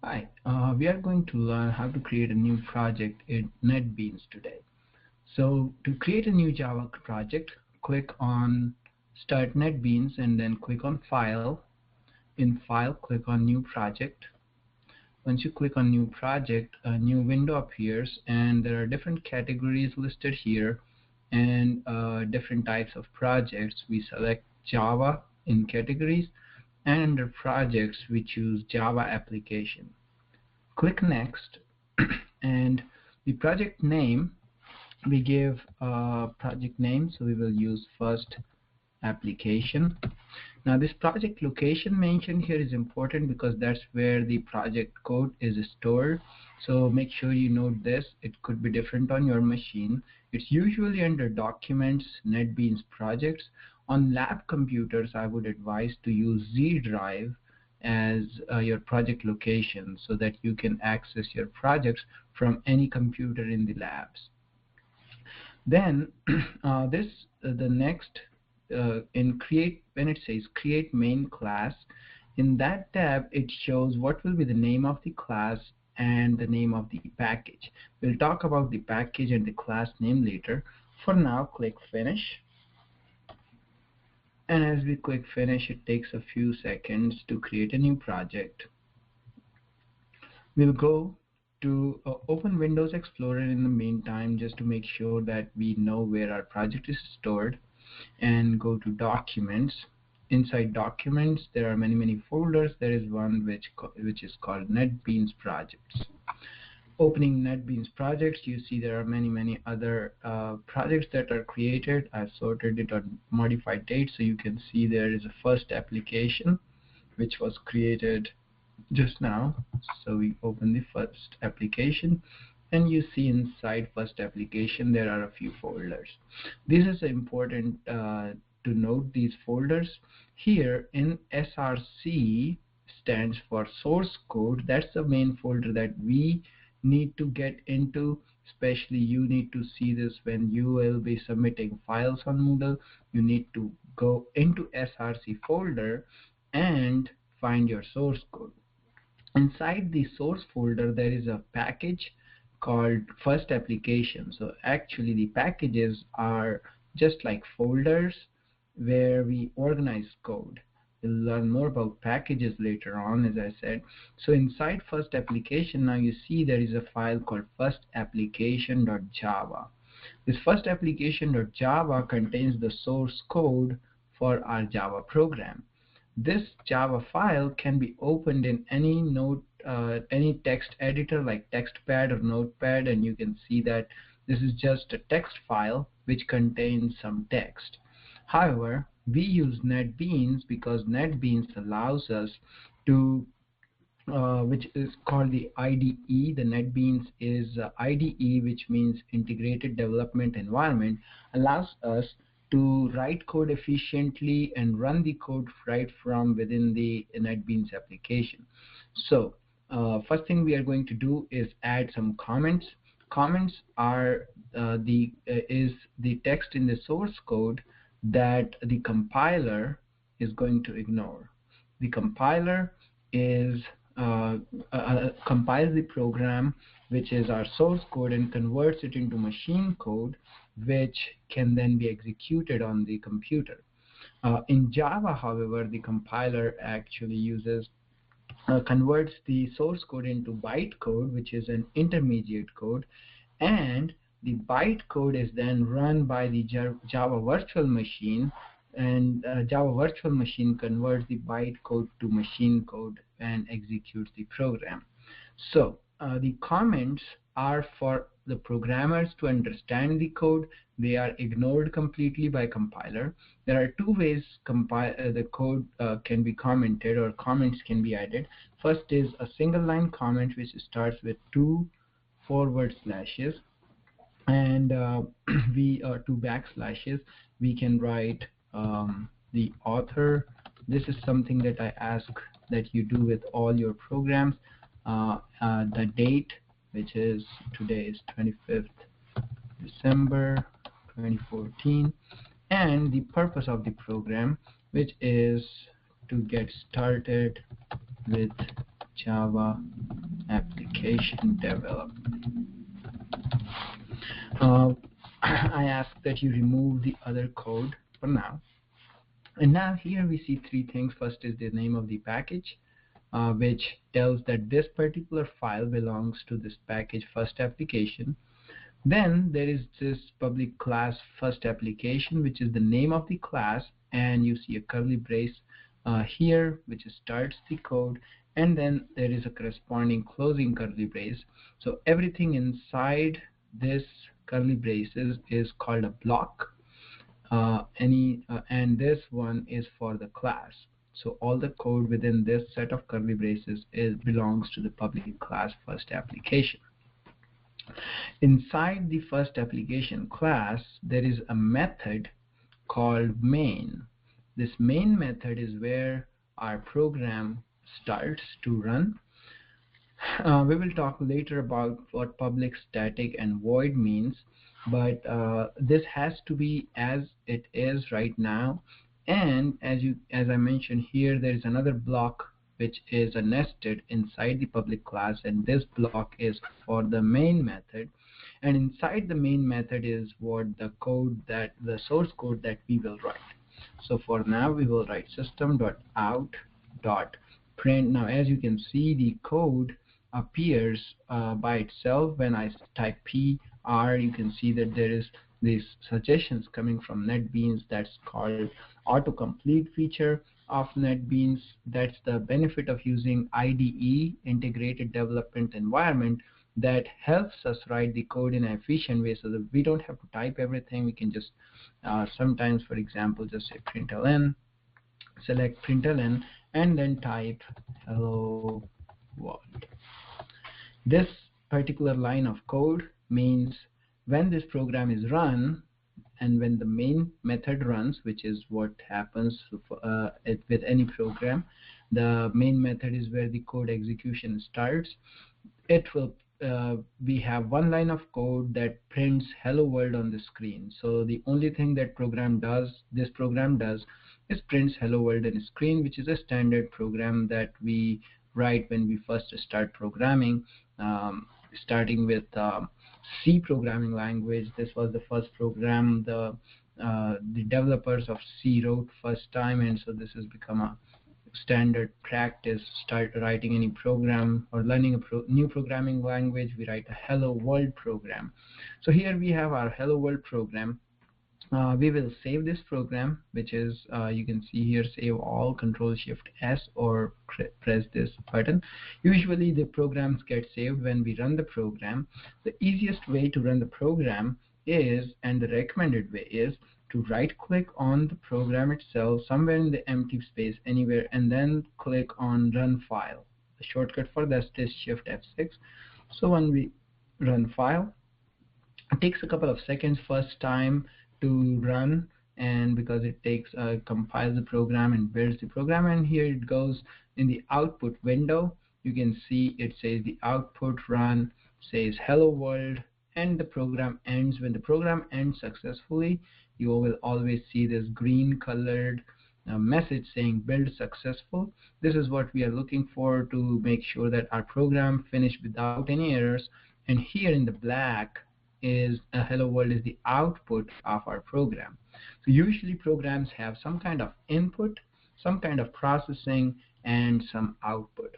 Hi, we are going to learn how to create a new project in Netbeans today. So to create a new Java project, click on Start Netbeans and then click on File. In File, click on New Project. Once you click on New Project, a new window appears and there are different categories listed here and different types of projects. We select Java in categories, and under projects we choose Java application. Click Next, and the project name, we give a project name, so we will use first application. Now this project location mentioned here is important because that's where the project code is stored, so make sure you note this. It could be different on your machine. It's usually under Documents, Netbeans Projects. On lab computers, I would advise to use Z drive as your project location so that you can access your projects from any computer in the labs. Then the next in create, when it says create main class, in that tab it shows what will be the name of the class and the name of the package. We'll talk about the package and the class name later. For now, click finish, and as we click finish, it takes a few seconds to create a new project. We'll go to open Windows Explorer in the meantime, just to make sure that we know where our project is stored, and go to Documents. Inside Documents there are many folders. There is one which is called Netbeans Projects. Opening Netbeans Projects, you see there are many other projects that are created. I've sorted it on modified date, so you can see there is a first application which was created just now. So we open the first application, and you see inside first application there are a few folders. This is important to note these folders. Here in SRC stands for source code. That's the main folder that we need to get into. Especially you need to see this when you will be submitting files on Moodle. You need to go into SRC folder and find your source code. Inside the source folder there is a package called first application. So actually the packages are just like folders where we organize code. We'll learn more about packages later on, as I said. So inside first application, now you see there is a file called first application.java. This first application.java contains the source code for our Java program. This Java file can be opened in any text editor like TextPad or Notepad, and you can see that this is just a text file which contains some text. However, we use Netbeans because Netbeans allows us to which is called the IDE. The Netbeans is IDE, which means Integrated Development Environment, allows us to write code efficiently and run the code right from within the Netbeans application. So first thing we are going to do is add some comments. Comments are is the text in the source code that the compiler is going to ignore. The compiler is compiles the program, which is our source code, and converts it into machine code, which can then be executed on the computer. In Java, however, the compiler actually converts the source code into bytecode, which is an intermediate code, and the bytecode is then run by the Java virtual machine, and Java virtual machine converts the bytecode to machine code and executes the program. So the comments are for the programmers to understand the code. They are ignored completely by compiler. There are two ways the code can be commented, or comments can be added. First is a single line comment which starts with 2 forward slashes and two backslashes. We can write the author. This is something that I ask that you do with all your programs. The date, which is today is 25th December 2014, and the purpose of the program, which is to get started with Java application development. I ask that you remove the other code for now. And now here we see three things. First is the name of the package, which tells that this particular file belongs to this package first application. Then there is this public class first application, which is the name of the class, and you see a curly brace here which starts the code, and then there is a corresponding closing curly brace. So everything inside this curly braces is called a block, and this one is for the class. So all the code within this set of curly braces belongs to the public class first application. Inside the first application class, there is a method called main. This main method is where our program starts to run. We will talk later about what public static and void means, but this has to be as it is right now. And as I mentioned here, there is another block which is a nested inside the public class, and this block is for the main method. And inside the main method is what the source code that we will write. So for now we will write system.out.print. Now as you can see, the code appears by itself. When I type PR, you can see that there is these suggestions coming from Netbeans. That's called autocomplete feature of Netbeans. That's the benefit of using IDE, integrated development environment, that helps us write the code in an efficient way so that we don't have to type everything. We can just sometimes, for example, just say println, select println, and then type hello world. This particular line of code means when this program is run and when the main method runs, which is what happens with any program. The main method is where the code execution starts. It will we have one line of code that prints hello world on the screen. So the only thing that this program does is prints hello world on the screen, which is a standard program that we write when we first start programming, starting with C programming language. This was the first program the developers of C wrote first time, and so this has become a standard practice. Start writing any program or learning a new programming language, we write a hello world program. So here we have our hello world program. We will save this program, which is you can see here, save all, Control Shift S, or press this button. Usually the programs get saved when we run the program. The easiest way to run the program is, and the recommended way is, to right click on the program itself somewhere in the empty space anywhere, and then click on run file. The shortcut for that is Shift F6. So when we run file, it takes a couple of seconds first time to run, and because it takes compiles the program and builds the program, and here it goes in the output window. You can see it says the output run, says hello world, and the program ends. When the program ends successfully, you will always see this green colored message saying build successful. This is what we are looking for to make sure that our program finished without any errors. And here in the black is hello world is the output of our program. So usually programs have some kind of input, some kind of processing, and some output.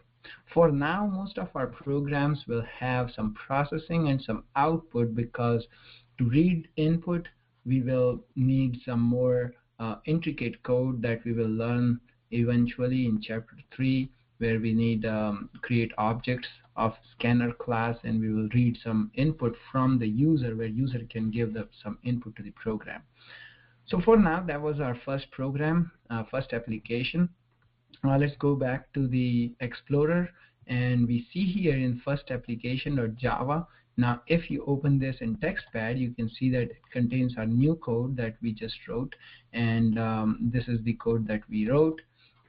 For now, most of our programs will have some processing and some output, because to read input we will need some more intricate code that we will learn eventually in chapter 3, where we need create objects of scanner class, and we will read some input from the user, where user can give some input to the program. So for now, that was our first program, first application. Let's go back to the Explorer, and we see here in first application.java. Now if you open this in TextPad, you can see that it contains our new code that we just wrote, and this is the code that we wrote.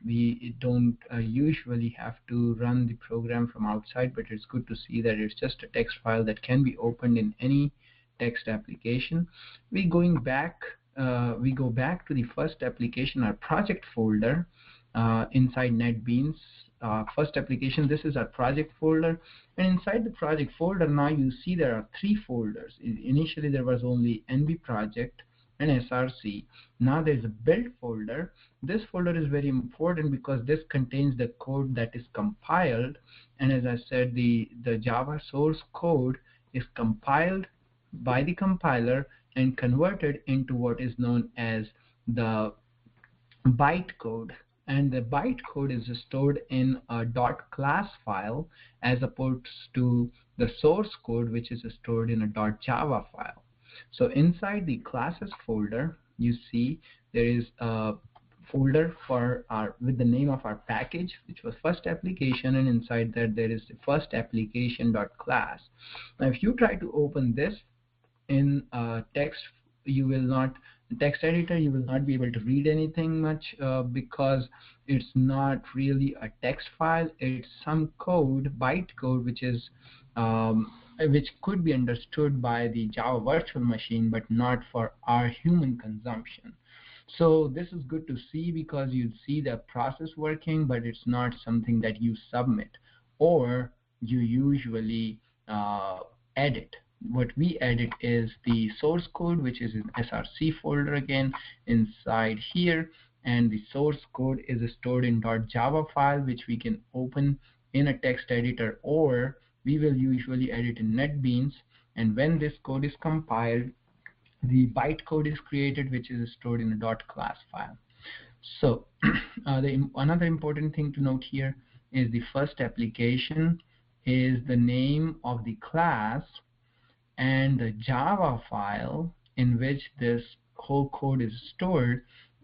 We don't usually have to run the program from outside, but it's good to see that it's just a text file that can be opened in any text application. We go back to the first application, our project folder inside Netbeans. first application. This is our project folder, and inside the project folder now you see there are 3 folders. Initially there was only NB project and SRC. Now there's a build folder. This folder is very important because this contains the code that is compiled, and as I said, the Java source code is compiled by the compiler and converted into what is known as the bytecode, and the bytecode is stored in a .class file as opposed to the source code, which is stored in a .java file. So inside the classes folder, you see there is a folder for our with the name of our package, which was first application, and inside that there is the first application.class. Now if you try to open this in text, you will not text editor, you will not be able to read anything much because it's not really a text file. It's some code, bytecode, which could be understood by the Java virtual machine, but not for our human consumption. So this is good to see because you see the process working, but it's not something that you submit or you usually edit. What we edit is the source code, which is in SRC folder again inside here, and the source code is stored in .java file, which we can open in a text editor, or we will usually edit in Netbeans. And when this code is compiled, the bytecode is created, which is stored in a .class file. So another important thing to note here is the first application is the name of the class, and the Java file in which this whole code is stored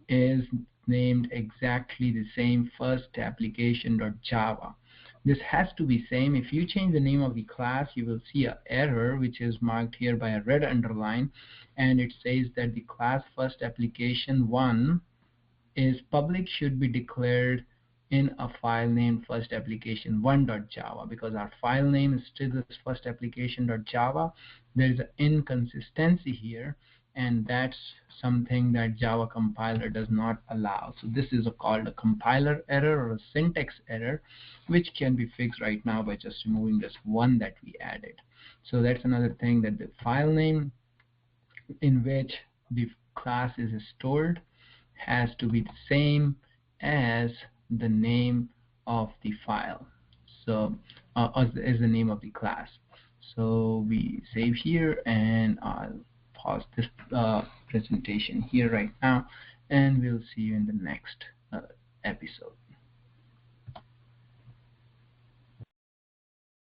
is named exactly the same, first application.java. This has to be same. If you change the name of the class, you will see an error which is marked here by a red underline, and it says that the class first application 1 is public, should be declared in a file named first application1.java. Because our file name is still this first application.java, there is an inconsistency here, and that's something that Java compiler does not allow. So this is called a compiler error or a syntax error, which can be fixed right now by just removing this one that we added. So that's another thing, that the file name in which the class is stored has to be the same as the name of the file, so as the name of the class. So we save here, and I'll pause this presentation here right now, and we'll see you in the next episode.